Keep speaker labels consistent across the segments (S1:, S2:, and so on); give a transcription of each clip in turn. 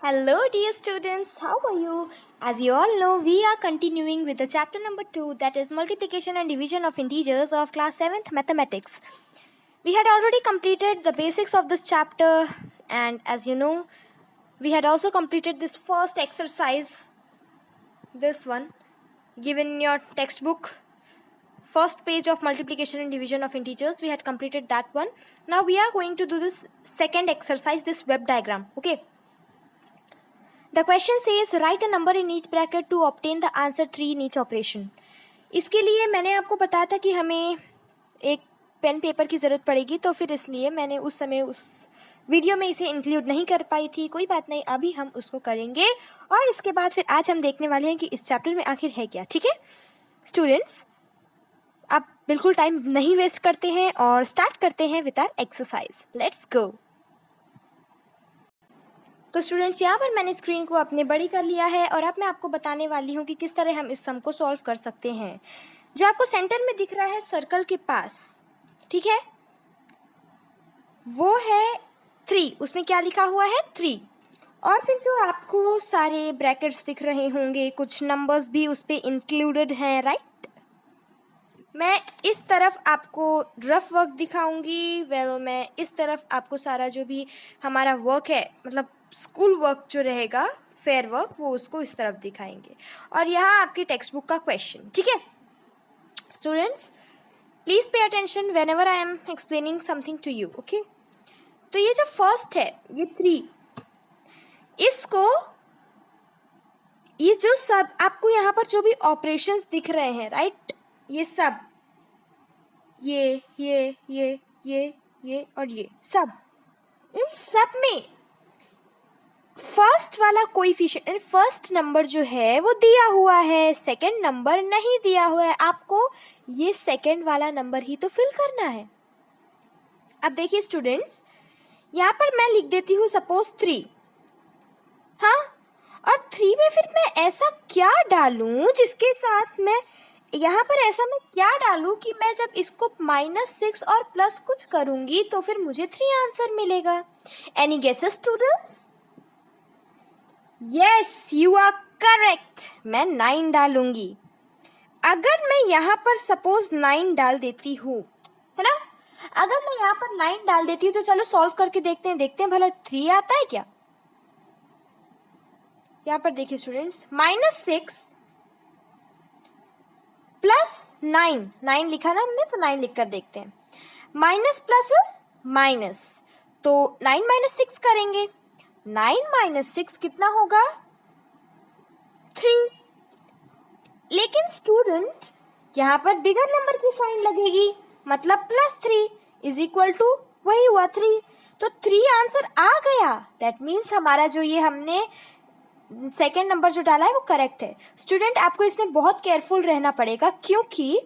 S1: Hello dear students, how are you? As you all know, we are continuing with the chapter number 2, that is multiplication and division of integers of class 7th mathematics. We had already completed the basics of this chapter, and as you know, we had also completed this first exercise, this one, given in your textbook. First page of multiplication and division of integers, we had completed that one. Now we are going to do this second exercise, this web diagram, okay? The question says write a number in each bracket to obtain the answer 3 in each operation. इसके लिए मैंने आपको बताया था कि हमें एक pen paper की ज़रूरत पड़ेगी, तो फिर इसलिए मैंने उस समय उस वीडियो में इसे इंक्लूड नहीं कर पाई थी. कोई बात नहीं, अभी हम उसको करेंगे और इसके बाद फिर आज हम देखने वाले हैं कि इस चैप्टर में आखिर है क्या. ठीक है स्टूडेंट्स, आप बिल्कुल टाइम नहीं वेस्ट करते हैं और स्टार्ट करते हैं with our exercise. Let's go. तो स्टूडेंट्स, यहाँ पर मैंने स्क्रीन को अपने बड़ी कर लिया है और अब मैं आपको बताने वाली हूँ कि किस तरह हम इस सम को सॉल्व कर सकते हैं. जो आपको सेंटर में दिख रहा है सर्कल के पास, ठीक है, वो है 3. उसमें क्या लिखा हुआ है 3. और फिर जो आपको सारे ब्रैकेट्स दिख रहे होंगे, कुछ नंबर्स भी उस पर इंक्लूडेड हैं, राइट. मैं इस तरफ आपको रफ वर्क दिखाऊंगी. मैं इस तरफ आपको सारा जो भी हमारा वर्क है, मतलब स्कूल वर्क जो रहेगा, फेयर वर्क, वो उसको इस तरफ दिखाएंगे. और यहाँ आपकी टेक्स्ट बुक का क्वेश्चन. ठीक है students, please pay attention whenever I am explaining something to you. Okay, तो ये जो फर्स्ट है, ये 3, इसको, ये जो सब आपको यहाँ पर जो भी ऑपरेशंस दिख रहे हैं, राइट, ये सब, ये और ये सब, इन सब में फर्स्ट वाला कोएफिशिएंट, फर्स्ट नंबर जो है वो दिया हुआ है, सेकंड नंबर नहीं दिया हुआ है. आपको ये सेकंड वाला नंबर ही तो फिल करना है. अब देखिए स्टूडेंट्स, यहाँ पर मैं लिख देती हूँ सपोज 3. हाँ, और 3 में फिर मैं ऐसा क्या डालूं जिसके साथ मैं यहाँ पर ऐसा मैं क्या डालूं कि मैं जब इसको -6 और प्लस कुछ करूंगी तो फिर मुझे 3 आंसर मिलेगा. Any guesses students? Yes, you are correct. मैं 9 डालूंगी. अगर मैं यहाँ पर सपोज 9 डाल देती हूँ, है ना, अगर मैं यहाँ पर 9 डाल देती हूँ तो चलो सॉल्व करके देखते हैं भला 3 आता है क्या. यहाँ पर देखिए स्टूडेंट्स, -6 प्लस 9 लिखा ना हमने, तो 9 लिख कर देखते हैं. माइनस प्लस माइनस, तो 9 - 6 करेंगे. 9 - 6 कितना होगा 3. लेकिन स्टूडेंट, यहाँ पर बिगर नंबर की साइन लगेगी, मतलब +3 = वही हुआ 3. तो 3 आंसर आ गया. दैट मीन्स हमारा जो ये हमने सेकेंड नंबर जो डाला है वो करेक्ट है. स्टूडेंट, आपको इसमें बहुत केयरफुल रहना पड़ेगा, क्योंकि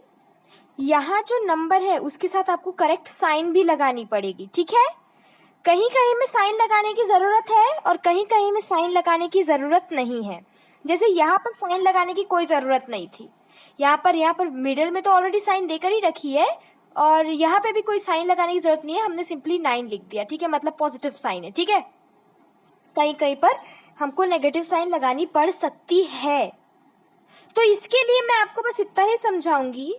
S1: यहाँ जो नंबर है उसके साथ आपको करेक्ट साइन भी लगानी पड़ेगी. ठीक है, कहीं कहीं में साइन लगाने की ज़रूरत है और कहीं कहीं में साइन लगाने की ज़रूरत नहीं है. जैसे यहाँ पर साइन लगाने की कोई ज़रूरत नहीं थी. यहाँ पर मिडिल में तो ऑलरेडी साइन देकर ही रखी है, और यहाँ पे भी कोई साइन लगाने की ज़रूरत नहीं है. हमने सिंपली 9 लिख दिया. ठीक है, मतलब पॉजिटिव साइन है. ठीक है, कहीं कहीं पर हमको नेगेटिव साइन लगानी पड़ सकती है. तो इसके लिए मैं आपको बस इतना ही समझाऊंगी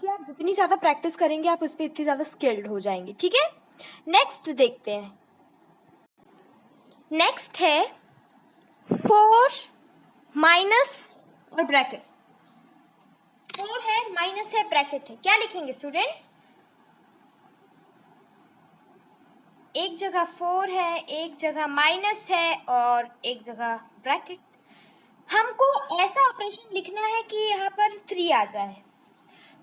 S1: कि आप जितनी ज़्यादा प्रैक्टिस करेंगे आप उस पर इतनी ज़्यादा स्किल्ड हो जाएंगे. ठीक है, नेक्स्ट देखते हैं. नेक्स्ट है 4 माइनस और ब्रैकेट. 4 है, माइनस है, ब्रैकेट है. क्या लिखेंगे स्टूडेंट्स? एक जगह 4 है, एक जगह माइनस है और एक जगह ब्रैकेट. हमको ऐसा ऑपरेशन लिखना है कि यहाँ पर 3 आ जाए.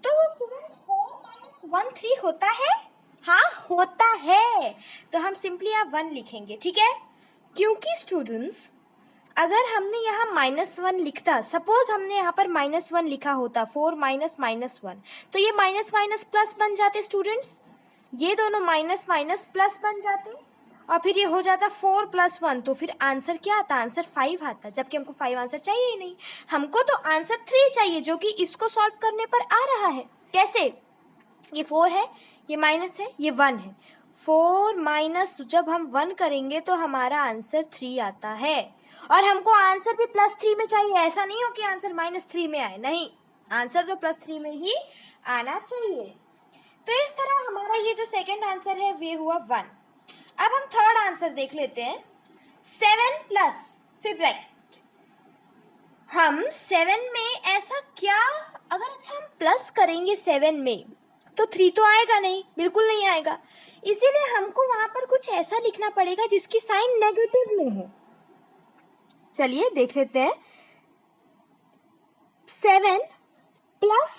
S1: तो स्टूडेंट्स 4 - 1 3 होता है? हाँ, होता है. तो हम सिंपली यहाँ 1 लिखेंगे. ठीक है, क्योंकि स्टूडेंट्स अगर हमने यहाँ -1 लिखता, सपोज हमने यहाँ पर -1 लिखा होता, 4 - -1, तो ये माइनस माइनस प्लस बन जाते स्टूडेंट्स. ये दोनों माइनस माइनस प्लस बन जाते और फिर ये हो जाता 4 + 1, तो फिर आंसर क्या आता? आंसर 5 आता. जबकि हमको 5 आंसर चाहिए ही नहीं, हमको तो आंसर 3 चाहिए, जो कि इसको सॉल्व करने पर आ रहा है. कैसे? ये 4 है, ये माइनस है, ये 1 है. 4 माइनस जब हम 1 करेंगे तो हमारा आंसर 3 आता है, और हमको आंसर भी +3 में चाहिए। ऐसा नहीं हो कि आंसर -3 में आए, नहीं, आंसर तो +3 में ही आना चाहिए। तो इस तरह हमारा ये जो सेकंड आंसर है वे हुआ 1। अब हम थर्ड आंसर देख लेते हैं। 7 प्लस, फिर ब्रैकेट, हम 7 में ऐसा क्या, अगर अच्छा हम प्लस करेंगे 7 में तो 3 तो आएगा नहीं, बिल्कुल नहीं आएगा, इसीलिए हमको वहां पर कुछ ऐसा लिखना पड़ेगा जिसकी साइन नेगेटिव में हो। चलिए देख लेते हैं। 7 प्लस,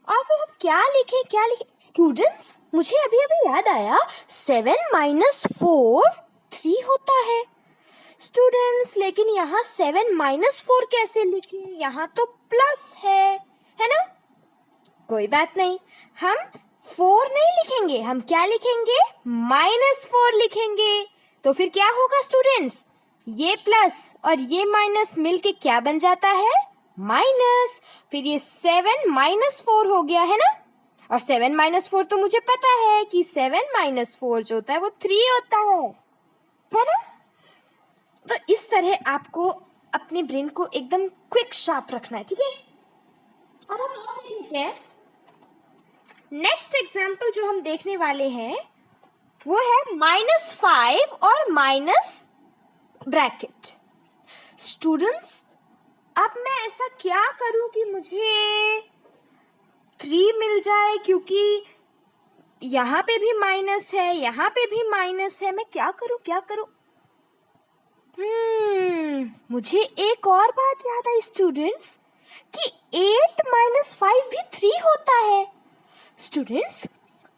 S1: और फिर हम क्या लिखें स्टूडेंट्स, मुझे अभी अभी याद आया 7 माइनस 4 3 होता है स्टूडेंट्स, लेकिन यहाँ 7 माइनस 4 कैसे लिखें, यहाँ तो प्लस है ना। कोई बात नहीं, हम 4 नहीं लिखेंगे, हम क्या लिखेंगे, -4 लिखेंगे। तो फिर क्या होगा स्टूडेंट्स, ये प्लस और ये माइनस मिलके क्या बन जाता है, माइनस। फिर ये 7 -4 हो गया है ना, और 7 -4 तो मुझे पता है कि 7 -4 जो होता है वो 3 होता है ना। तो इस तरह आपको अपने ब्रेन को एकदम क्विक शार्प रखना है, ठीक है। अब हम और देख लेते हैं। नेक्स्ट एग्जाम्पल जो हम देखने वाले हैं वो है -5 और माइनस ब्रैकेट। स्टूडेंट्स, अब मैं ऐसा क्या करूं कि मुझे 3 मिल जाए, क्योंकि यहाँ पे भी माइनस है, यहाँ पे भी माइनस है, मैं क्या करूं। मुझे एक और बात याद आई स्टूडेंट्स कि 8 - 5 भी 3 होता है। स्टूडेंट्स,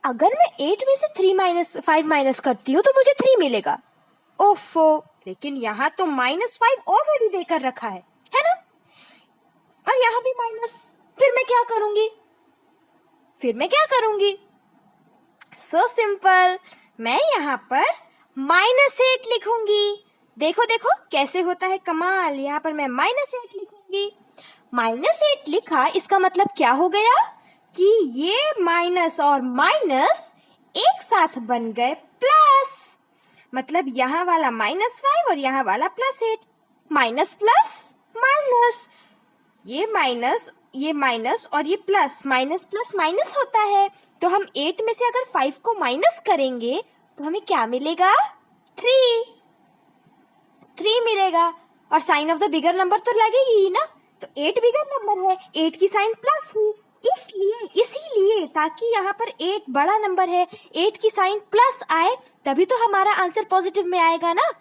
S1: अगर मैं 8 में से 5 माइनस करती हूँ तो मुझे 3 मिलेगा। ओफो, लेकिन यहाँ तो -5 ऑलरेडी देकर रखा है ना, और यहाँ भी माइनस, फिर मैं क्या करूँगी, सो सिंपल, मैं यहाँ पर -8 लिखूंगी। देखो कैसे होता है कमाल, यहाँ पर मैं -8 लिखूंगी। -8 लिखा, इसका मतलब क्या हो गया कि ये माइनस और माइनस एक साथ बन गए प्लस, मतलब यहाँ वाला -5 और यहाँ वाला +8, माइनस प्लस माइनस, ये माइनस और ये प्लस, माइनस प्लस माइनस होता है। तो हम 8 में से अगर 5 को माइनस करेंगे तो हमें क्या मिलेगा, 3 मिलेगा, और sign of the bigger number तो लगेगी ही ना, तो 8 बिगर नंबर है, 8 की साइन प्लस हुई, इसीलिए ताकि यहाँ पर 8 बड़ा नंबर है, 8 की साइन प्लस आए तभी तो हमारा आंसर पॉजिटिव में आएगा ना।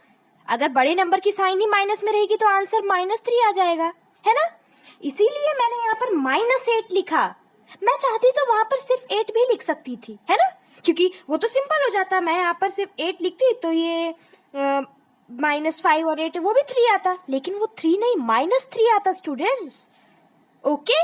S1: अगर बड़े नंबर की साइन ही माइनस में रहेगी तो आंसर -3 आ जाएगा, है ना। इसीलिए मैंने यहाँ पर -8 लिखा। मैं चाहती तो वहां पर सिर्फ 8 भी लिख सकती थी, है ना, क्योंकि वो तो सिंपल हो जाता। मैं यहाँ पर सिर्फ 8 लिखती तो ये -5 और 8 वो भी 3 आता, लेकिन वो 3 नहीं, -3 आता स्टूडेंट्स। ओके,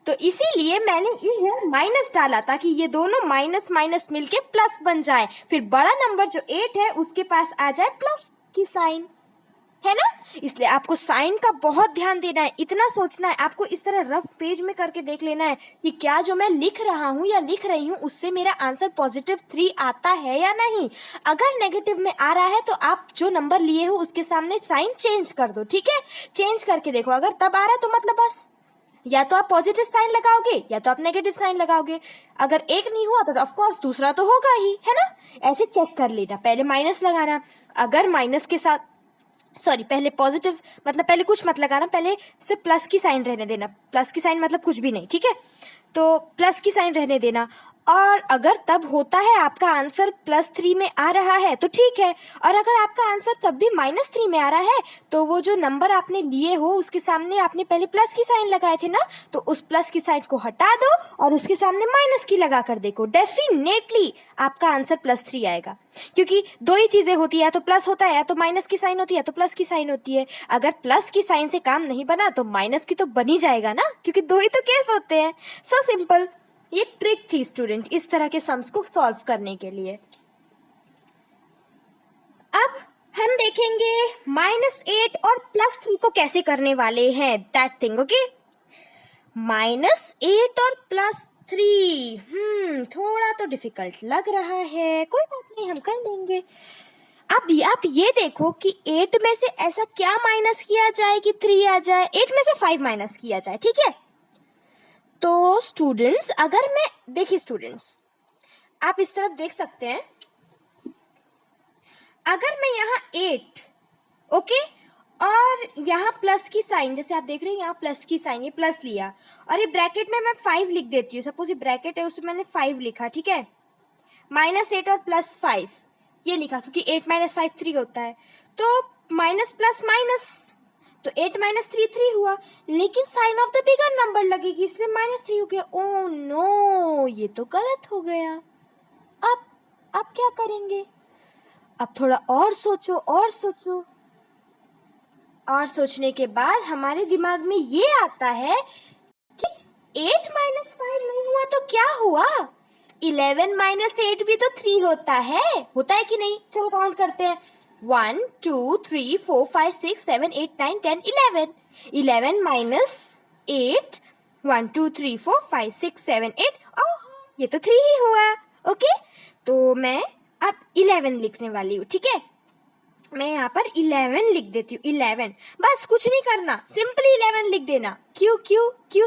S1: तो इसीलिए मैंने इधर माइनस डाला ताकि ये दोनों माइनस माइनस मिलके प्लस बन जाए, फिर बड़ा नंबर जो 8 है उसके पास आ जाए प्लस की साइन, है ना। इसलिए आपको साइन का बहुत ध्यान देना है, इतना सोचना है, आपको इस तरह रफ पेज में करके देख लेना है कि क्या जो मैं लिख रहा हूँ या लिख रही हूँ उससे मेरा आंसर +3 आता है या नहीं। अगर नेगेटिव में आ रहा है तो आप जो नंबर लिए हो उसके सामने साइन चेंज कर दो, ठीक है, चेंज करके देखो, अगर तब आ रहा है तो मतलब बस या तो आप पॉजिटिव साइन लगाओगे या तो आप नेगेटिव साइन लगाओगे। अगर एक नहीं हुआ तो ऑफ कोर्स दूसरा तो होगा ही, है ना। ऐसे चेक कर लेना, पहले माइनस लगाना, अगर माइनस के साथ पहले पॉजिटिव, मतलब पहले कुछ मत लगाना, पहले सिर्फ प्लस की साइन रहने देना, प्लस की साइन मतलब कुछ भी नहीं, ठीक है, तो प्लस की साइन रहने देना। और अगर तब होता है आपका आंसर +3 में आ रहा है तो ठीक है, और अगर आपका आंसर तब भी -3 में आ रहा है तो वो जो नंबर आपने लिए हो उसके सामने आपने पहले प्लस की साइन लगाए थे ना, तो उस प्लस की साइन को हटा दो और उसके सामने माइनस की लगा कर देखो, डेफिनेटली आपका आंसर +3 आएगा। क्योंकि दो ही चीजें होती है, या तो प्लस होता है या तो माइनस की साइन होती है, या तो प्लस की साइन होती है। अगर प्लस की साइन से काम नहीं बना तो माइनस की तो बन ही जाएगा ना, क्योंकि दो ही तो केस होते हैं। सो सिंपल, ये ट्रिक थी स्टूडेंट इस तरह के सम्स को सॉल्व करने के लिए। अब हम देखेंगे -8 और +3 को कैसे करने वाले हैं, दैट थिंग, ओके। -8 और 3। थोड़ा तो डिफिकल्ट लग रहा है, कोई बात नहीं, हम कर लेंगे। अब आप ये देखो कि 8 में से ऐसा क्या माइनस किया जाए कि 3 आ जाए। 8 में से 5 माइनस किया जाए, ठीक है। तो स्टूडेंट्स, अगर मैं देखिए स्टूडेंट्स, आप इस तरफ देख सकते हैं, अगर मैं यहाँ 8 ओके और यहाँ प्लस की साइन, जैसे आप देख रहे हैं यहाँ प्लस की साइन, ये प्लस लिया और ये ब्रैकेट में मैं 5 लिख देती हूँ। सपोज ये ब्रैकेट है, उसमें मैंने 5 लिखा, ठीक है। -8 और +5 ये लिखा, क्योंकि 8 - 5 3 होता है, तो माइनस प्लस माइनस, तो 8 - 3 3 हुआ, लेकिन sign of the bigger number लगेगी, इसलिए -3 हो गया। ओह नो, ये तो गलत हो गया। अब क्या करेंगे? अब थोड़ा और सोचो और सोचो, और सोचने के बाद हमारे दिमाग में ये आता है कि 8 - 5 नहीं हुआ तो क्या हुआ? 11 - 8 भी तो 3 होता है कि नहीं? चलो काउंट करते हैं। 1 2 3 4 5 6 7 8 9 10 11। 11 - 8, 1 2 3 4 5 6 7 8, ये तो 3 ही हुआ। ओके, तो मैं अब 11 लिखने वाली हूँ, ठीक है। मैं यहाँ पर 11 लिख देती हूँ। 11, बस कुछ नहीं करना, सिंपली 11 लिख देना। क्यों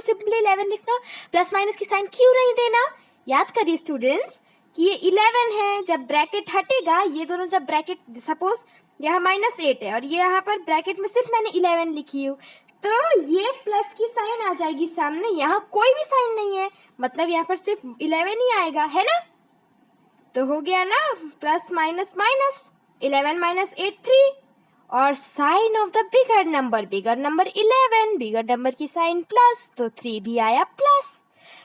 S1: सिंपली 11 लिखना? प्लस माइनस की साइन क्यों नहीं देना? याद करिए स्टूडेंट्स कि ये 11 है, जब ब्रैकेट हटेगा, ये दोनों जब ब्रैकेट, सपोज यहाँ -8 है और ये यहाँ पर ब्रैकेट में सिर्फ मैंने 11 लिखी हूँ, तो ये प्लस की साइन आ जाएगी सामने, यहाँ कोई भी साइन नहीं है, मतलब यहाँ पर सिर्फ 11 ही आएगा, है ना। तो हो गया ना, प्लस माइनस माइनस, 11 - 8 3, और sign of the bigger number 11, bigger number की साइन प्लस, तो 3 भी आया प्लस।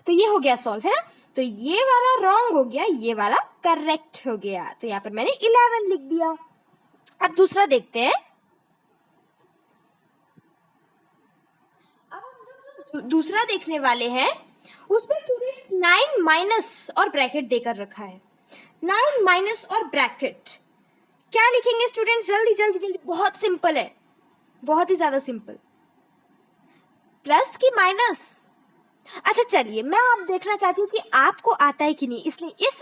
S1: तो ये हो गया सॉल्व, है ना। तो ये वाला रॉन्ग हो गया, ये वाला करेक्ट हो गया, तो यहाँ पर मैंने 11 लिख दिया। अब दूसरा देखते हैं। अब हम दूसरा देखने वाले हैं, उसमें स्टूडेंट्स 9 माइनस और ब्रैकेट देकर रखा है। 9 माइनस और ब्रैकेट क्या लिखेंगे स्टूडेंट्स? जल्दी जल्दी जल्दी, बहुत सिंपल है, बहुत ही ज्यादा सिंपल। प्लस की माइनस, अच्छा चलिए, मैं आप देखना चाहती हूँ कि आपको आता है कि नहीं, इसलिए इस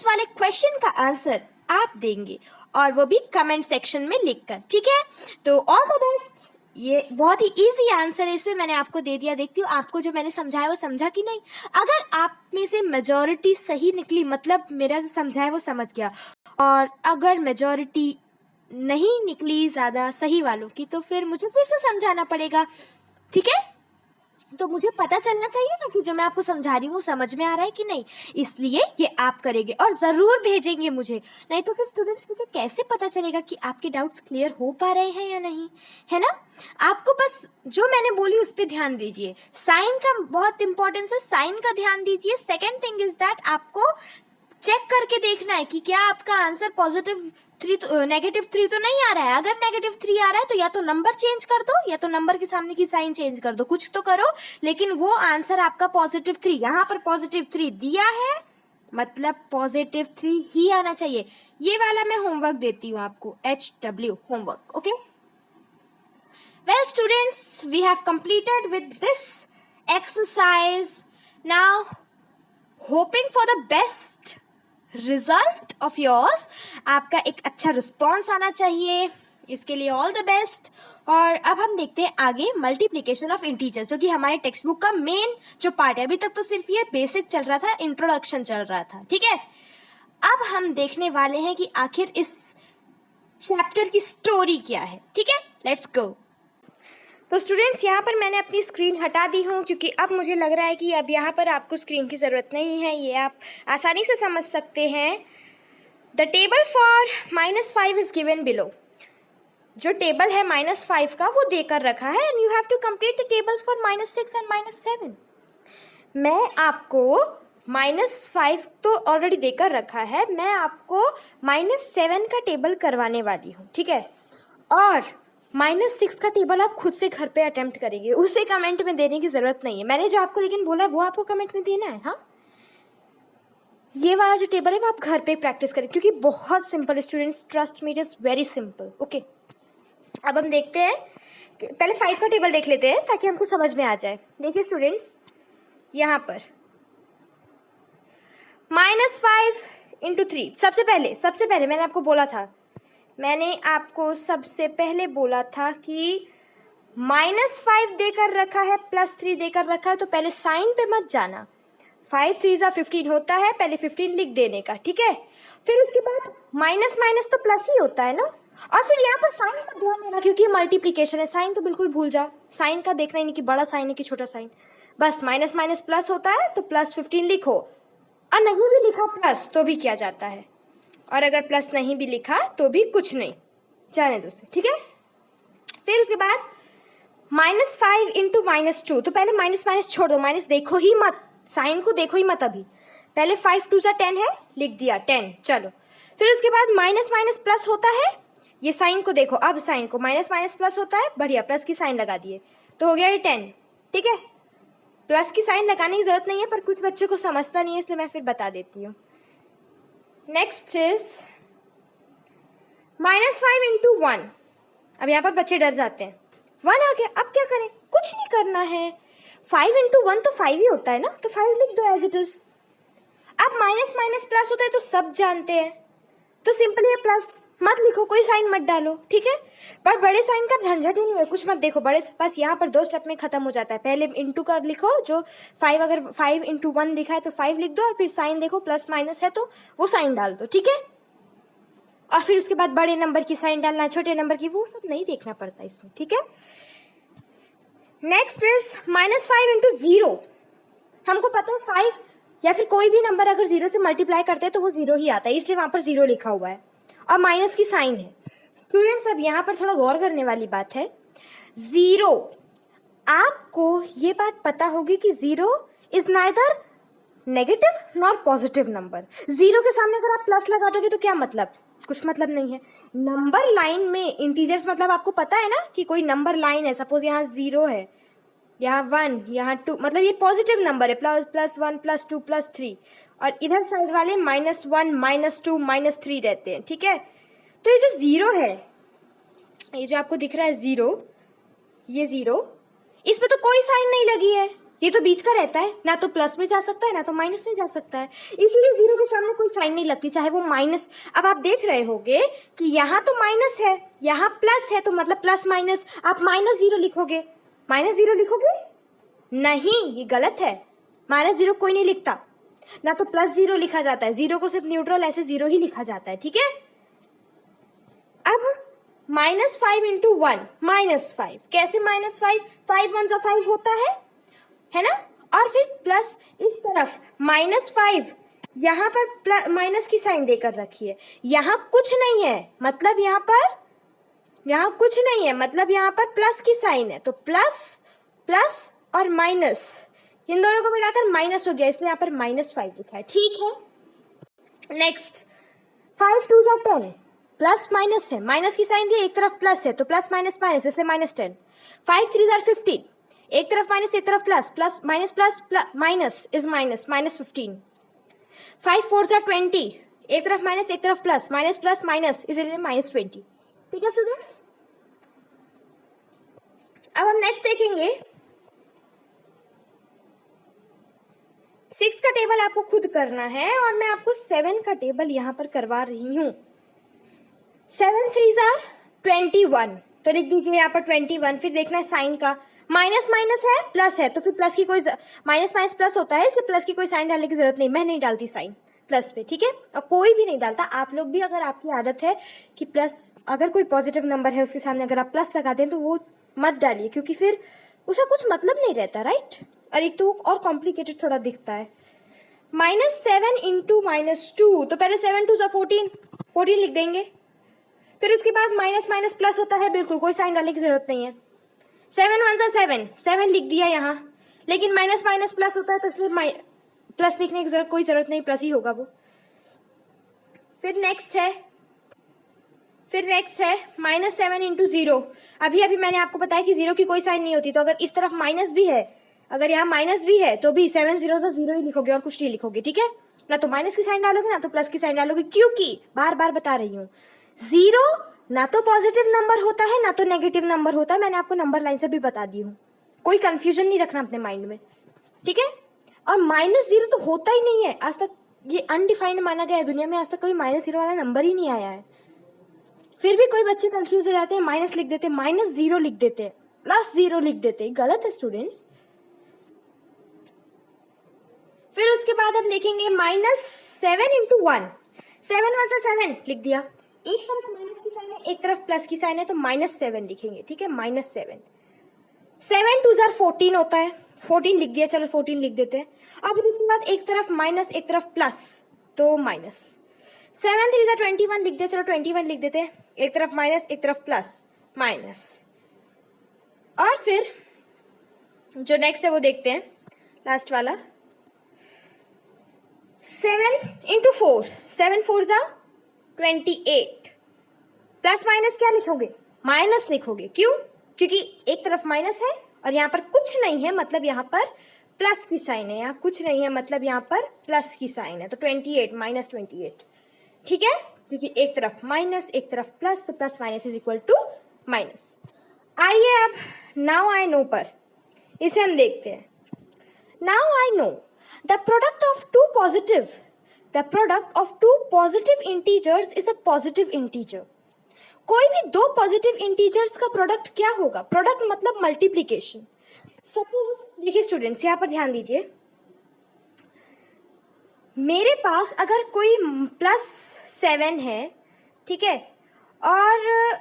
S1: वाले क्वेश्चन का आंसर आप देंगे, और वो भी कमेंट सेक्शन में लिखकर, ठीक है। तो ऑल द बेस्ट। ये बहुत ही इजी आंसर है, इसलिए मैंने आपको दे दिया। देखती हूँ आपको जो मैंने समझाया वो समझा कि नहीं। अगर आप में से मेजॉरिटी सही निकली, मतलब मेरा जो समझाया वो समझ गया, और अगर मेजॉरिटी नहीं निकली ज़्यादा सही वालों की, तो फिर मुझे फिर से समझाना पड़ेगा, ठीक है। तो मुझे पता चलना चाहिए ना कि जो मैं आपको समझा रही हूँ समझ में आ रहा है कि नहीं, इसलिए ये आप करेंगे और ज़रूर भेजेंगे मुझे, नहीं तो फिर स्टूडेंट्स मुझे कैसे पता चलेगा कि आपके डाउट्स क्लियर हो पा रहे हैं या नहीं, है ना। आपको बस जो मैंने बोली उस पर ध्यान दीजिए। साइन का बहुत इंपॉर्टेंस है, साइन का ध्यान दीजिए। सेकेंड थिंग इज दैट आपको चेक करके देखना है कि क्या आपका आंसर -3 तो नहीं आ रहा है। अगर -3 आ रहा है तो या तो नंबर चेंज कर दो, या तो नंबर के सामने की साइन चेंज कर दो, कुछ तो करो, लेकिन वो आंसर आपका +3, यहाँ पर +3 दिया है, मतलब +3 ही आना चाहिए। ये वाला मैं होमवर्क देती हूँ आपको, HW homework, okay. Well students, we have completed with this exercise. Now hoping for the best result of yours, आपका एक अच्छा रिस्पॉन्स आना चाहिए, इसके लिए ऑल द बेस्ट। और अब हम देखते हैं आगे मल्टीप्लिकेशन ऑफ इंटीजर्स, जो कि हमारे टेक्स्ट बुक का मेन जो पार्ट है। अभी तक तो सिर्फ ये बेसिक चल रहा था, इंट्रोडक्शन चल रहा था, ठीक है। अब हम देखने वाले हैं कि आखिर इस चैप्टर की स्टोरी क्या है, ठीक है। Let's go. तो स्टूडेंट्स, यहाँ पर मैंने अपनी स्क्रीन हटा दी हूँ, क्योंकि अब मुझे लग रहा है कि अब यहाँ पर आपको स्क्रीन की ज़रूरत नहीं है, ये आप आसानी से समझ सकते हैं। The table for -5 is given below. जो टेबल है -5 का वो देकर रखा है, and you have to complete the tables for -6 and -7। मैं आपको -5 तो ऑलरेडी देकर रखा है, मैं आपको -7 का टेबल करवाने वाली हूँ, ठीक है। और -6 का टेबल आप खुद से घर पे अटेम्प्ट करेंगे, उसे कमेंट में देने की ज़रूरत नहीं है। मैंने जो आपको लेकिन बोला है वो आपको कमेंट में देना है, हाँ। ये वाला जो टेबल है वो आप घर पे प्रैक्टिस करें, क्योंकि बहुत simple, students trust me, it is very simple, okay. अब हम देखते हैं, पहले 5 का टेबल देख लेते हैं ताकि हमको समझ में आ जाए। देखिए स्टूडेंट्स, यहाँ पर -5 × 3। सबसे पहले मैंने आपको सबसे पहले बोला था कि -5 देकर रखा है, +3 देकर रखा है, तो पहले साइन पे मत जाना। 5 3 × 15 होता है, पहले 15 लिख देने का, ठीक है। फिर उसके बाद माइनस माइनस तो प्लस ही होता है ना। और फिर यहाँ पर साइन पर ध्यान देना, क्योंकि मल्टीप्लिकेशन है, साइन तो बिल्कुल भूल जाओ, साइन का देखना ही नहीं कि बड़ा साइन है कि छोटा साइन। बस माइनस माइनस प्लस होता है, तो +15 लिखो। और नहीं भी लिखा प्लस तो भी किया जाता है, और अगर प्लस नहीं भी लिखा तो भी कुछ नहीं, जाने दो उसे, ठीक है। फिर उसके बाद -5 × -2, तो पहले माइनस माइनस छोड़ दो, माइनस देखो ही मत, साइन को देखो ही मत अभी। पहले 5 2 10 है, लिख दिया 10, चलो। फिर उसके बाद माइनस माइनस प्लस होता है, ये साइन को देखो, अब साइन को माइनस माइनस प्लस होता है, बढ़िया, प्लस की साइन लगा दिए तो हो गया ये 10, ठीक है। प्लस की साइन लगाने की जरूरत नहीं है, पर कुछ बच्चे को समझता नहीं है, इसलिए मैं फिर बता देती हूँ। Next is -5 × 1। अब यहाँ पर बच्चे डर जाते हैं, 1 आ गया, अब क्या करें, कुछ नहीं करना है। 5 × 1 तो 5 ही होता है ना, तो 5 लिख दो एज इट इज। अब माइनस माइनस प्लस होता है तो सब जानते हैं, तो सिंपली ये प्लस मत लिखो, कोई साइन मत डालो, ठीक है। पर बड़े साइन का झंझट ही नहीं है, कुछ मत देखो, बड़े बस यहाँ पर 2 स्टेप में खत्म हो जाता है। पहले इंटू का लिखो, जो 5, अगर 5 × 1 लिखा है तो 5 लिख दो, और फिर साइन देखो, प्लस माइनस है तो वो साइन डाल दो, ठीक है। और फिर उसके बाद बड़े नंबर की साइन डालना है, छोटे नंबर की, वो सब नहीं देखना पड़ता इसमें, ठीक है। Next is -5 × 0। हमको पता है 5 या फिर कोई भी नंबर अगर 0 से मल्टीप्लाई करते हैं तो वो 0 ही आता है, इसलिए वहां पर 0 लिखा हुआ है, और माइनस की साइन है। स्टूडेंट्स, अब यहाँ पर थोड़ा गौर करने वाली बात है, 0, आपको ये बात पता होगी कि 0 is neither negative nor positive number. 0 के सामने अगर आप प्लस लगा दोगे तो क्या मतलब, कुछ मतलब नहीं है। नंबर लाइन में इंटीजर्स, मतलब आपको पता है ना कि कोई नंबर लाइन है, सपोज यहाँ 0 है, यहाँ 1, यहाँ 2, मतलब ये पॉजिटिव नंबर है, +1 +2 +3, और इधर साइड वाले -1 -2 -3 रहते हैं, ठीक है। तो ये जो 0 है, ये जो आपको दिख रहा है 0, ये 0, इसमें तो कोई साइन नहीं लगी है, ये तो बीच का रहता है, ना तो प्लस में जा सकता है ना तो माइनस में जा सकता है, इसलिए 0 के सामने कोई साइन नहीं लगती, चाहे वो माइनस। अब आप देख रहे होगे कि यहाँ तो माइनस है, यहाँ प्लस है, तो मतलब प्लस माइनस, आप -0 लिखोगे, -0 लिखोगे नहीं, ये गलत है। -0 कोई नहीं लिखता, ना तो +0 लिखा जाता है, 0 को सिर्फ न्यूट्रल ऐसे 0 ही लिखा जाता है, ठीक है। अब -5 × 1, -5, कैसे -5, 5 1 × 5 होता है ना। और फिर प्लस इस तरफ -5, यहाँ पर माइनस की साइन देकर रखी है, यहाँ कुछ नहीं है, मतलब यहाँ कुछ नहीं है, मतलब यहाँ पर प्लस की साइन है, तो प्लस प्लस और माइनस, इन दोनों को मिलाकर माइनस हो गया, इसलिए यहाँ पर -5 लिखा है, ठीक है। नेक्स्ट 5 2 × 10, प्लस माइनस है, माइनस की साइन दी, एक तरफ प्लस है तो प्लस माइनस माइनस, इसलिए -10। 5 3 × 15, एक तरफ माइनस एक तरफ plus, plus minus plus minus is minus, -15। 5 4 × 20, एक तरफ माइनस एक तरफ प्लस, माइनस प्लस माइनस इसलिए -20, ठीक है स्टूडेंट्स। अब हम नेक्स्ट देखेंगे, 6 का टेबल आपको खुद करना है, और मैं आपको 7 का टेबल यहाँ पर करवा रही हूँ। 7 3 × 21, तो लिख दीजिए यहाँ पर 21। फिर देखना है साइन का, माइनस माइनस है प्लस है, तो फिर प्लस की कोई, माइनस माइनस प्लस होता है, इसलिए प्लस की कोई साइन डालने की जरूरत नहीं, मैं नहीं डालती साइन प्लस पे, ठीक है। और कोई भी नहीं डालता, आप लोग भी, अगर आपकी आदत है कि प्लस, अगर कोई पॉजिटिव नंबर है उसके सामने अगर आप प्लस लगा दें तो वो मत डालिए, क्योंकि फिर उसका कुछ मतलब नहीं रहता, राइट। और एक तो और कॉम्प्लिकेटेड थोड़ा दिखता है। -7 × -2, तो पहले 7 2 × 14, 14 लिख देंगे। फिर उसके बाद माइनस माइनस प्लस होता है, बिल्कुल कोई साइन डालने की जरूरत नहीं है। 7 1 × 7, 7 लिख दिया यहाँ, लेकिन माइनस माइनस प्लस होता है तो इसलिए प्लस लिखने की कोई जरूरत नहीं, प्लस ही होगा वो। फिर नेक्स्ट है -7 × 0। अभी मैंने आपको बताया कि 0 की कोई साइन नहीं होती, तो अगर इस तरफ माइनस भी है, अगर यहाँ माइनस भी है तो भी 7 0 × 0 ही लिखोगे और कुछ नहीं लिखोगे, ठीक है। ना तो माइनस की साइन डालोगे ना तो प्लस की साइन डालोगे, क्योंकि बार बार बता रही हूँ, 0 ना तो पॉजिटिव नंबर होता है ना तो नेगेटिव नंबर होता है, मैंने आपको नंबर लाइन से भी बता दी हूँ, कोई कंफ्यूजन नहीं रखना अपने माइंड में, ठीक है। और -0 तो होता ही नहीं है, आज तक ये अनडिफाइंड माना गया है दुनिया में, आज तक कोई -0 वाला नंबर ही नहीं आया है। फिर भी कोई बच्चे कंफ्यूज हो जाते हैं, माइनस लिख देते हैं, -0 लिख देते हैं, +0 लिख देते हैं, गलत है स्टूडेंट्स। फिर उसके बाद हम देखेंगे -7 × 1, 7 × 7 लिख दिया, एक तरफ माइनस की साइन है एक तरफ प्लस की साइन है तो -7 लिखेंगे, ठीक है, -7। 7 2 जार 14 होता है, 14 लिख दिया, चलो 14 लिख देते हैं। अब उसके बाद एक तरफ माइनस एक तरफ प्लस तो माइनस, 7 3 जार 21 लिख दिया, चलो 21 लिख देते हैं, एक तरफ माइनस एक तरफ प्लस माइनस। और फिर जो नेक्स्ट है वो देखते हैं, लास्ट वाला 7 × 4, 7 4 जार 28, प्लस माइनस क्या लिखोगे, माइनस लिखोगे, क्यों, क्योंकि एक तरफ माइनस है और यहाँ पर कुछ नहीं है, मतलब यहाँ पर प्लस की साइन है, यहाँ कुछ नहीं है मतलब यहाँ पर प्लस की साइन है, तो 28 -28, ठीक है, क्योंकि एक तरफ माइनस एक तरफ प्लस, तो plus minus is equal to minus. आइए अब नाउ आई नो पर, इसे हम देखते हैं। Now I know the product of two positive integers is a positive integer. कोई भी दो पॉजिटिव इंटीजर्स का प्रोडक्ट क्या होगा, प्रोडक्ट मतलब मल्टीप्लीकेशन। सपोज देखिए स्टूडेंट्स, यहाँ पर ध्यान दीजिए, मेरे पास अगर कोई +7 है, ठीक है, और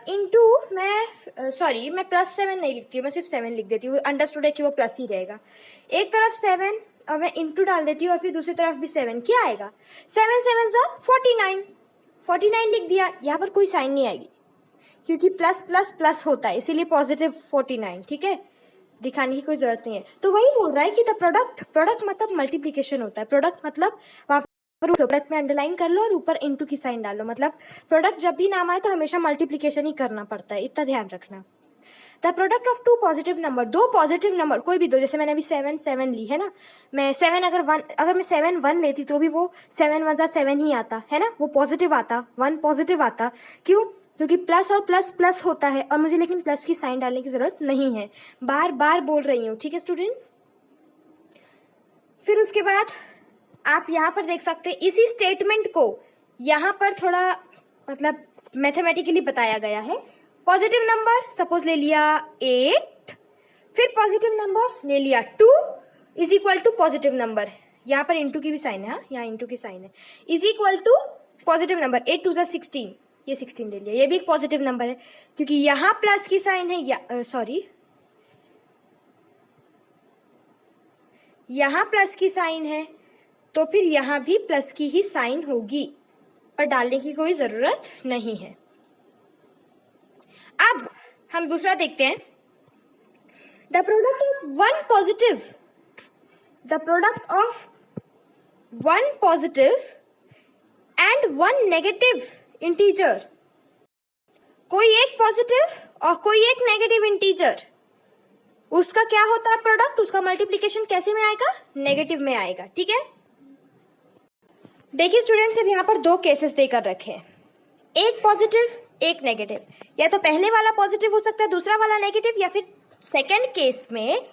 S1: इंटू मैं +7 नहीं लिखती हूँ, मैं सिर्फ 7 लिख देती हूँ, अंडरस्टूड है कि वो प्लस ही रहेगा। एक तरफ 7 और मैं इंटू डाल देती हूँ और फिर दूसरी तरफ भी 7, क्या आएगा, 7 7 ज़ा 49, 49 लिख दिया, यहाँ पर कोई साइन नहीं आएगी क्योंकि प्लस प्लस प्लस होता है, इसीलिए +49, ठीक है, दिखाने की कोई जरूरत नहीं है। तो वही बोल रहा है कि द प्रोडक्ट मतलब मल्टीप्लीकेशन होता है, प्रोडक्ट मतलब वहाँ पर प्रोडक्ट में अंडरलाइन कर लो और ऊपर इनटू की साइन डालो, मतलब प्रोडक्ट जब भी नाम आए तो हमेशा मल्टीप्लीकेशन ही करना पड़ता है, इतना ध्यान रखना। The product of two positive number, दो पॉजिटिव नंबर कोई भी दो, जैसे मैंने अभी 7 7 ली है ना, मैं 7 अगर मैं 7 1 लेती तो भी वो 7 1 ज़ा 7 ही आता है ना, वो पॉजिटिव आता, 1 पॉजिटिव आता, क्यों, क्योंकि प्लस और प्लस प्लस होता है और मुझे लेकिन प्लस की साइन डालने की जरूरत नहीं है, बार बार बोल रही हूँ, ठीक है स्टूडेंट्स। फिर उसके बाद आप यहाँ पर देख सकते हैं, इसी स्टेटमेंट को यहाँ पर थोड़ा मतलब मैथमेटिकली बताया गया है। पॉजिटिव नंबर सपोज ले लिया 8, फिर पॉजिटिव नंबर ले लिया 2 is equal to positive number, यहाँ पर इंटू की भी साइन है, हाँ यहाँ इंटू की साइन है, is equal to positive number 8 2 ज़ा 16, ये 16 ले लिया, ये भी एक पॉजिटिव नंबर है क्योंकि यहाँ प्लस की साइन है, यहाँ प्लस की साइन है तो फिर यहाँ भी प्लस की ही साइन होगी और डालने की कोई जरूरत नहीं है। अब हम दूसरा देखते हैं, the product of one positive and one negative integer, कोई एक पॉजिटिव और कोई एक नेगेटिव इंटीजर, उसका क्या होता है प्रोडक्ट, उसका मल्टीप्लिकेशन कैसे में आएगा, नेगेटिव में आएगा, ठीक है। देखिए स्टूडेंट्स, अब यहाँ पर दो केसेस देकर रखे हैं, एक पॉजिटिव एक नेगेटिव, या तो पहले वाला पॉजिटिव हो सकता है दूसरा वाला नेगेटिव, या फिर सेकंड केस में,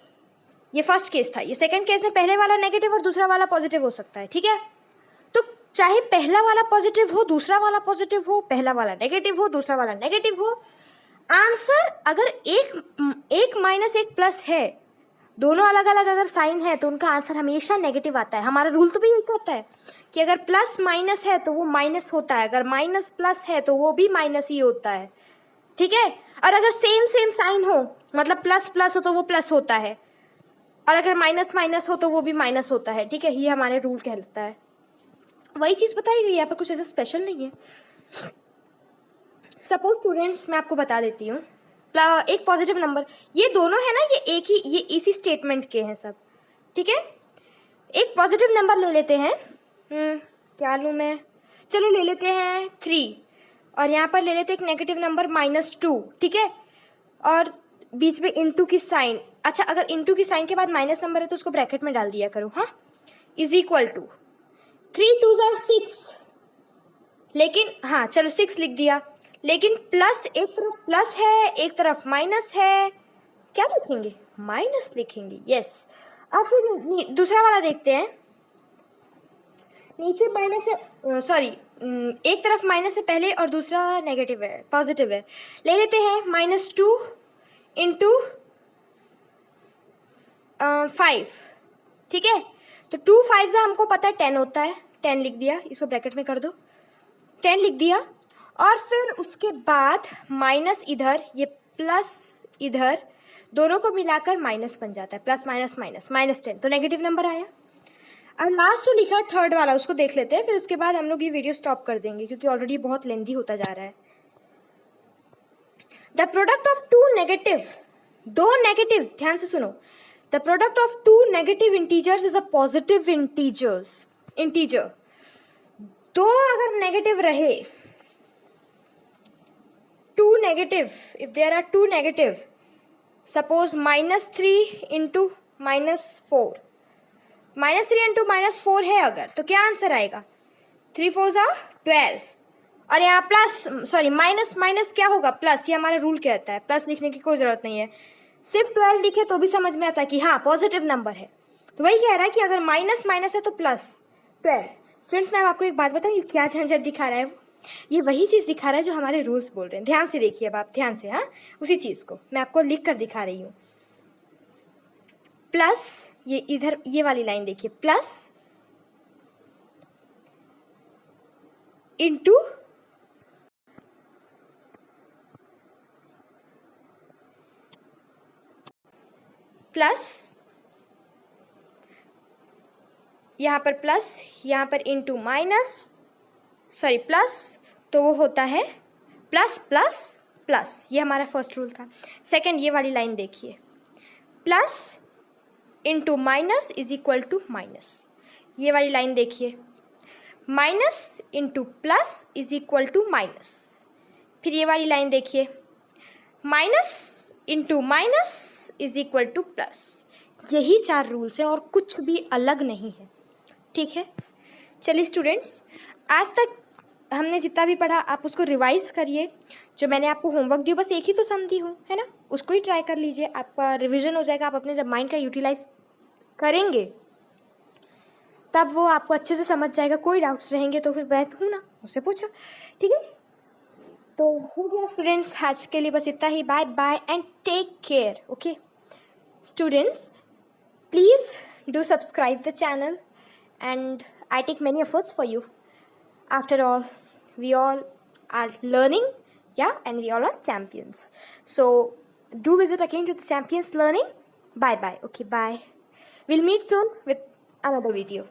S1: ये फर्स्ट केस था, ये सेकंड केस में पहले वाला नेगेटिव और दूसरा वाला पॉजिटिव हो सकता है, ठीक है। तो चाहे पहला वाला पॉजिटिव हो दूसरा वाला पॉजिटिव हो, पहला वाला नेगेटिव हो दूसरा वाला नेगेटिव हो, आंसर अगर एक माइनस एक प्लस है, दोनों अलग अलग अगर साइन है तो उनका आंसर हमेशा नेगेटिव आता है। हमारा रूल तो भी यही होता है कि अगर प्लस माइनस है तो वो माइनस होता है, अगर माइनस प्लस है तो वो भी माइनस ही होता है, ठीक है। और अगर सेम साइन हो, मतलब प्लस प्लस हो तो वो प्लस होता है, और अगर माइनस माइनस हो तो वो भी माइनस होता है, ठीक है, ये हमारे रूल कहलाता है। वही चीज बताई गई, यहाँ पर कुछ ऐसा स्पेशल नहीं है। सपोज स्टूडेंट्स, मैं आपको बता देती हूँ, एक पॉजिटिव नंबर, ये दोनों है ना, ये इसी स्टेटमेंट के हैं सब, ठीक है। एक पॉजिटिव नंबर ले लेते हैं, क्या लूँ मैं, चलो ले लेते हैं 3, और यहाँ पर ले लेते हैं एक नेगेटिव नंबर -2, ठीक है, और बीच में इंटू की साइन। अच्छा, अगर इंटू की साइन के बाद माइनस नंबर है तो उसको ब्रैकेट में डाल दिया करो, हाँ, इज इक्वल टू 3 2 ज़ा 6, लेकिन हाँ चलो 6 लिख दिया, लेकिन प्लस एक तरफ प्लस है एक तरफ माइनस है, क्या लिखेंगे, माइनस लिखेंगे, यस। अब फिर दूसरा वाला देखते हैं। नीचे माइनस है, सॉरी, एक तरफ माइनस है पहले और दूसरा नेगेटिव है, पॉजिटिव है। ले लेते हैं -2 इंटू 5, ठीक है। तो 2 5 से हमको पता है 10 होता है, 10 लिख दिया, इसको ब्रैकेट में कर दो, 10 लिख दिया। और फिर उसके बाद माइनस इधर, ये प्लस इधर, दोनों को मिलाकर माइनस बन जाता है, प्लस माइनस माइनस, -10, तो नेगेटिव नंबर आया। अब लास्ट जो लिखा है थर्ड वाला, उसको देख लेते हैं, फिर उसके बाद हम लोग ये वीडियो स्टॉप कर देंगे क्योंकि ऑलरेडी बहुत लेंदी होता जा रहा है। The product of two negative, दो नेगेटिव, ध्यान से सुनो, the product of two negative integers is a positive integer. दो अगर नेगेटिव रहे, two negative, if there are two negative, suppose -3 into -4, -3 into -4 है अगर, तो क्या आंसर आएगा? 3 4 12। और यहाँ प्लस, सॉरी, माइनस माइनस क्या होगा? प्लस। ये हमारा रूल कहता है, प्लस लिखने की कोई ज़रूरत नहीं है, सिर्फ 12 लिखे तो भी समझ में आता है कि हाँ पॉजिटिव नंबर है। तो वही कह रहा है कि अगर माइनस माइनस है तो प्लस 12। फ्रेंड्स, मैं आपको एक बात बताऊँ, ये क्या झंझट दिखा रहा है? ये वही चीज़ दिखा रहा है जो हमारे रूल्स बोल रहे हैं। ध्यान से देखिए अब आप, ध्यान से, हाँ, उसी चीज़ को मैं आपको लिख कर दिखा रही हूँ। प्लस, ये इधर ये वाली लाइन देखिए, प्लस इंटू प्लस, यहाँ पर प्लस, यहाँ पर इंटू माइनस, सॉरी प्लस, तो वो होता है प्लस प्लस प्लस। ये हमारा फर्स्ट रूल था। सेकंड, ये वाली लाइन देखिए, plus into minus is equal to minus. ये वाली लाइन देखिए, minus into plus is equal to minus. फिर ये वाली लाइन देखिए, minus into minus is equal to plus. यही 4 रूल्स हैं और कुछ भी अलग नहीं है, ठीक है। चलिए स्टूडेंट्स, आज तक हमने जितना भी पढ़ा आप उसको रिवाइज करिए। जो मैंने आपको होमवर्क दिया बस एक ही तो समझी हूँ, है ना, उसको ही ट्राई कर लीजिए, आपका रिवीजन हो जाएगा। आप अपने जब माइंड का यूटिलाइज करेंगे तब वो आपको अच्छे से समझ जाएगा। कोई डाउट्स रहेंगे तो फिर मैं हूँ ना, मुझसे पूछो, ठीक है। तो हो गया स्टूडेंट्स, आज के लिए बस इतना ही। Bye bye and take care, okay students. Please do subscribe the channel, and I take many efforts for you. After all, we all are learning, yeah, and we all are champions. So do visit again to the Champions Learning. Bye bye. Okay, bye. We'll meet soon with another video.